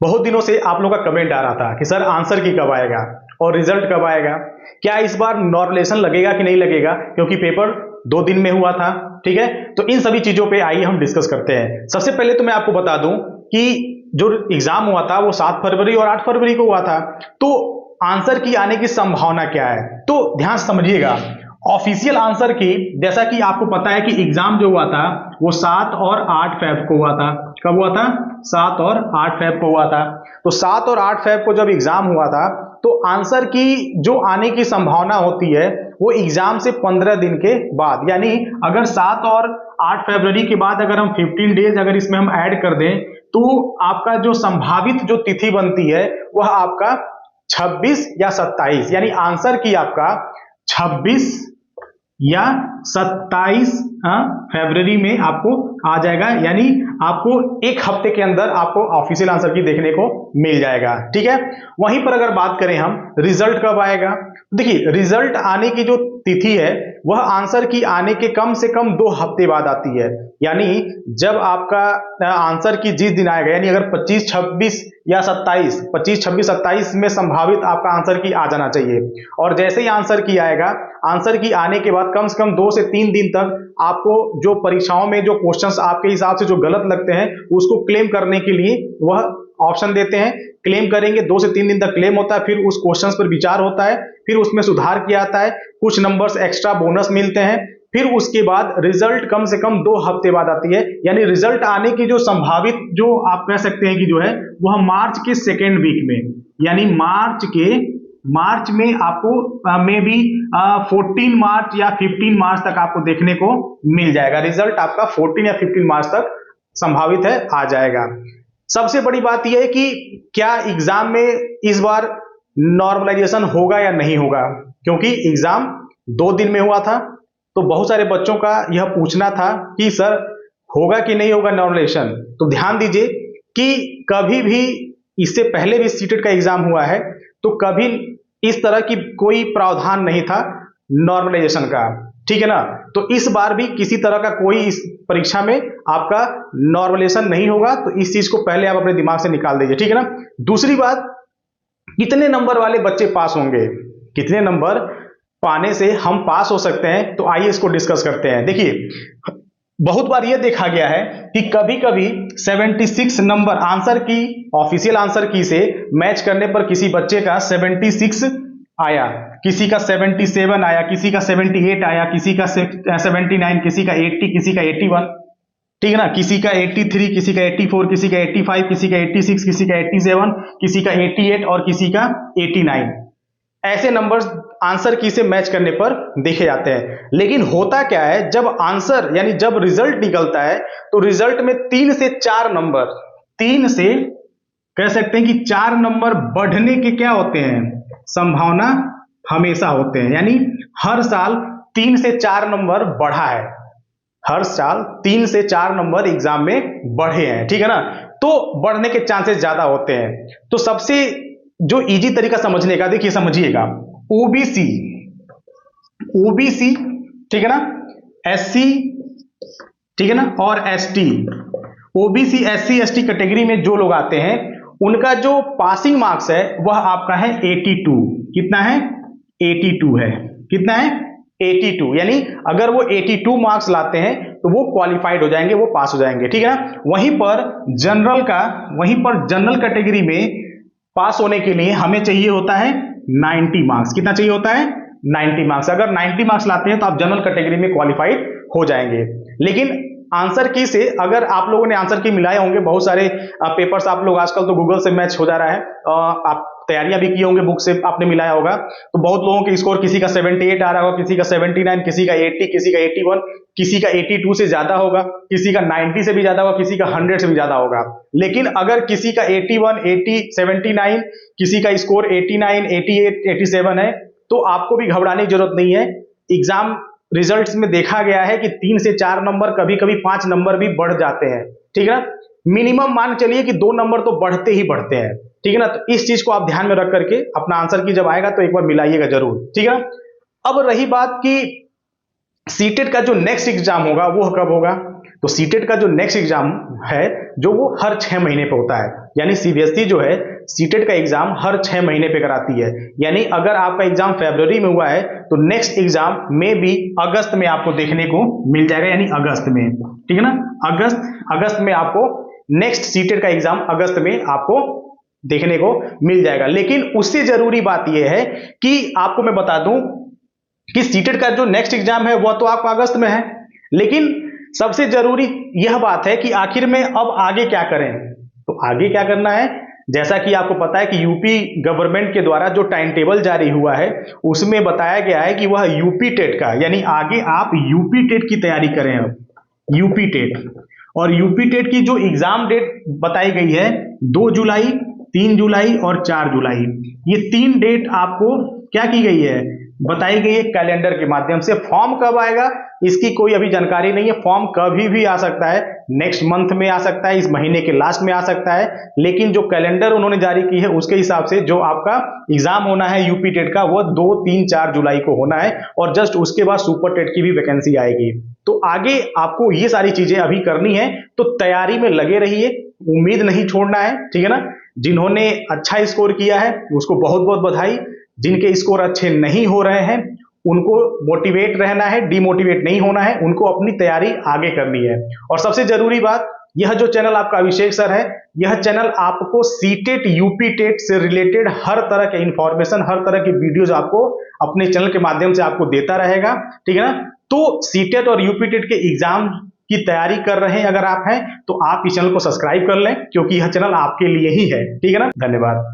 बहुत दिनों से आप लोगों का कमेंट आ रहा था कि सर आंसर की कब आएगा और रिजल्ट कब आएगा, क्या इस बार नॉर्मलाइजेशन लगेगा कि नहीं लगेगा, क्योंकि पेपर 2 दिन में हुआ था। ठीक है, तो इन सभी चीजों पे आइए हम डिस्कस करते हैं। सबसे पहले तो मैं आपको बता दूं कि जो एग्जाम हुआ था वो 7 फरवरी और 8 फरवरी को हुआ था। तो आंसर की आने की संभावना क्या है, तो ध्यान से समझिएगा। ऑफिशियल आंसर की, जैसा कि आपको पता है कि एग्जाम जो हुआ था वो 7 और 8 फेब को हुआ था। कब हुआ था? 7 और 8 फेब को हुआ था। तो 7 और 8 फेब को जब एग्जाम हुआ था तो आंसर की जो आने की संभावना होती है वो एग्जाम से 15 दिन के बाद, यानी अगर 7 और 8 फरवरी के बाद अगर हम 15 डेज अगर इसमें हम ऐड कर दें तो आपका जो संभावित जो तिथि बनती है वह आपका 26 या 27, यानी आंसर की आपका 26 या 27 फरवरी में आपको आ जाएगा, यानी आपको एक हफ्ते के अंदर आपको ऑफिशियल आंसर की देखने को मिल जाएगा। ठीक है, वहीं पर अगर बात करें हम रिजल्ट कब आएगा, देखिए रिजल्ट आने की जो तिथि है वह आंसर की आने के कम से कम 2 हफ्ते बाद आती है। यानी जब आपका आंसर की जिस दिन आएगा, यानी अगर 25 26 या 27, 25 26 27 में संभावित आपका आंसर की आ जाना चाहिए। और जैसे ही आंसर की आएगा, आंसर की आने के बाद कम से कम 2 से 3 दिन तक आपको जो परीक्षाओं में जो क्वेश्चंस आपके हिसाब से जो गलत लगते हैं उसको क्लेम करने के लिए वह ऑप्शन देते हैं। क्लेम करेंगे, 2 से 3 दिन तक क्लेम होता है, फिर उस क्वेश्चंस पर विचार होता है, फिर उसमें सुधार किया जाता है, कुछ नंबर्स एक्स्ट्रा बोनस मिलते हैं, फिर उसके बाद रिजल्ट कम से कम 2 हफ्ते बाद आती है। यानी रिजल्ट आने की जो संभावित जो आप कह सकते हैं कि जो है वह मार्च के सेकेंड वीक में, यानी मार्च में आपको मे बी 14 मार्च या 15 मार्च तक आपको देखने को मिल जाएगा। रिजल्ट आपका 14 या 15 मार्च तक संभावित है आ जाएगा। सबसे बड़ी बात यह है कि क्या एग्जाम में इस बार नॉर्मलाइजेशन होगा या नहीं होगा, क्योंकि एग्जाम 2 दिन में हुआ था। तो बहुत सारे बच्चों का यह पूछना था कि सर होगा कि नहीं होगा नॉर्मलाइजेशन। तो ध्यान दीजिए कि कभी भी इससे पहले भी सीटेट का एग्जाम हुआ है तो कभी इस तरह की कोई प्रावधान नहीं था नॉर्मलाइजेशन का। ठीक है ना, तो इस बार भी किसी तरह का कोई इस परीक्षा में आपका नॉर्मलाइजेशन नहीं होगा। तो इस चीज को पहले आप अपने दिमाग से निकाल दीजिए। ठीक है ना, दूसरी बात, कितने नंबर वाले बच्चे पास होंगे, कितने नंबर पाने से हम पास हो सकते हैं, तो आइए इसको डिस्कस करते हैं। देखिए बहुत बार यह देखा गया है कि कभी कभी 76 नंबर आंसर की, ऑफिशियल आंसर की से मैच करने पर किसी बच्चे का 76 आया, किसी का 77 आया, किसी का 78 आया, किसी का 79, किसी का 80, किसी का 81। ठीक है ना, किसी का 83, किसी का 84, किसी का 85, किसी का 86, किसी का 87, किसी का 88 और किसी का 89। ऐसे नंबर्स आंसर की से मैच करने पर देखे जाते हैं। लेकिन होता क्या है, जब आंसर यानी जब रिजल्ट निकलता है तो रिजल्ट में 3 से 4 नंबर, 3 से कह सकते हैं कि 4 नंबर बढ़ने के क्या होते हैं, संभावना हमेशा होते हैं। यानी हर साल 3 से 4 नंबर बढ़ा है, हर साल 3 से 4 नंबर एग्जाम में बढ़े हैं। ठीक है ना, तो बढ़ने के चांसेस ज्यादा होते हैं। तो सबसे जो इजी तरीका समझने का, देखिए समझिएगा, ओबीसी, ओबीसी ठीक है ना, एससी ठीक है ना, और ST, OBC SC ST category में जो लोग आते हैं उनका जो पासिंग मार्क्स है वह आपका है 82। कितना है? 82 है। कितना है? 82। यानी अगर वो 82 मार्क्स लाते हैं तो वो क्वालिफाइड हो जाएंगे, वो पास हो जाएंगे। ठीक है ना, वहीं पर जनरल कैटेगरी में पास होने के लिए हमें चाहिए होता है 90 मार्क्स। कितना चाहिए होता है? 90 मार्क्स। अगर 90 मार्क्स लाते हैं तो आप जनरल कैटेगरी में क्वालिफाइड हो जाएंगे। लेकिन आंसर की से अगर आप लोगों ने आंसर की मिलाए होंगे, बहुत सारे पेपर्स आप लोग आजकल तो गूगल से मैच हो जा रहा है, आप तैयारियां भी किए होंगे, बुक से आपने मिलाया होगा, तो बहुत लोगों के स्कोर, किसी का 78 आ रहा होगा, किसी का 79, किसी का 80, किसी का 81, किसी का 82 से ज्यादा होगा, किसी का 90 से भी ज्यादा होगा, किसी का 100 से भी ज्यादा होगा। लेकिन अगर किसी का 81, 80, 79, किसी का स्कोर 89, 88, 87 है तो आपको भी घबराने की जरूरत नहीं है। एग्जाम रिजल्ट्स में देखा गया है कि 3 से 4 नंबर, कभी कभी 5 नंबर भी बढ़ जाते हैं। ठीक है ना, मिनिमम मान चलिए कि 2 नंबर तो बढ़ते ही बढ़ते हैं। ठीक है ना, तो इस चीज को आप ध्यान में रख करके अपना आंसर की जब आएगा तो एक बार मिलाइएगा जरूर। ठीक है, अब रही बात कि सीटेट का जो नेक्स्ट एग्जाम होगा वो कब होगा, तो सीटेट का जो नेक्स्ट एग्जाम है जो वो हर 6 महीने पे होता है। यानी सीबीएसई जो है सीटेट का एग्जाम हर 6 महीने पे कराती है। यानी अगर आपका एग्जाम फरवरी में हुआ है तो नेक्स्ट एग्जाम में भी अगस्त में आपको देखने को मिल जाएगा, यानी अगस्त में, ठीक है ना। अगस्त में आपको नेक्स्ट सीटेट का एग्जाम अगस्त में आपको देखने को मिल जाएगा। लेकिन उससे जरूरी बात यह है कि आपको मैं बता दूं कि सीटेट का जो नेक्स्ट एग्जाम है वह तो आपका अगस्त में है, लेकिन सबसे जरूरी यह बात है कि आखिर में अब आगे क्या करें। तो आगे क्या करना है, जैसा कि आपको पता है कि यूपी गवर्नमेंट के द्वारा जो टाइम टेबल जारी हुआ है उसमें बताया गया है कि वह यूपी टेट का, यानी आगे आप यूपी टेट की तैयारी करें। अब यूपी टेट, और यूपी टेट की जो एग्जाम डेट बताई गई है 2 जुलाई, 3 जुलाई और 4 जुलाई, ये 3 डेट आपको क्या की गई है, बताई गई है कैलेंडर के माध्यम से। फॉर्म कब आएगा इसकी कोई अभी जानकारी नहीं है, फॉर्म कभी भी आ सकता है, नेक्स्ट मंथ में आ सकता है, इस महीने के लास्ट में आ सकता है, लेकिन जो कैलेंडर उन्होंने जारी की है उसके हिसाब से जो आपका एग्जाम होना है यूपी टेट का वो 2, 3, 4 जुलाई को होना है, और जस्ट उसके बाद सुपर टेट की भी वैकेंसी आएगी। तो आगे आपको ये सारी चीजें अभी करनी है, तो तैयारी में लगे रहिए, उम्मीद नहीं छोड़ना है, ठीक है ना। जिन्होंने अच्छा स्कोर किया है उसको बहुत बहुत बधाई, जिनके स्कोर अच्छे नहीं हो रहे हैं उनको मोटिवेट रहना है, डिमोटिवेट नहीं होना है, उनको अपनी तैयारी आगे करनी है। और सबसे जरूरी बात, यह जो चैनल आपका अभिषेक सर है, यह चैनल आपको सीटेट यूपी टेट से रिलेटेड हर तरह के इंफॉर्मेशन, हर तरह की वीडियोज आपको अपने चैनल के माध्यम से आपको देता रहेगा, ठीक है ना। तो सीटेट और यूपी टेट के एग्जाम की तैयारी कर रहे हैं अगर आप हैं तो आप इस चैनल को सब्सक्राइब कर लें, क्योंकि यह चैनल आपके लिए ही है, ठीक है ना। धन्यवाद।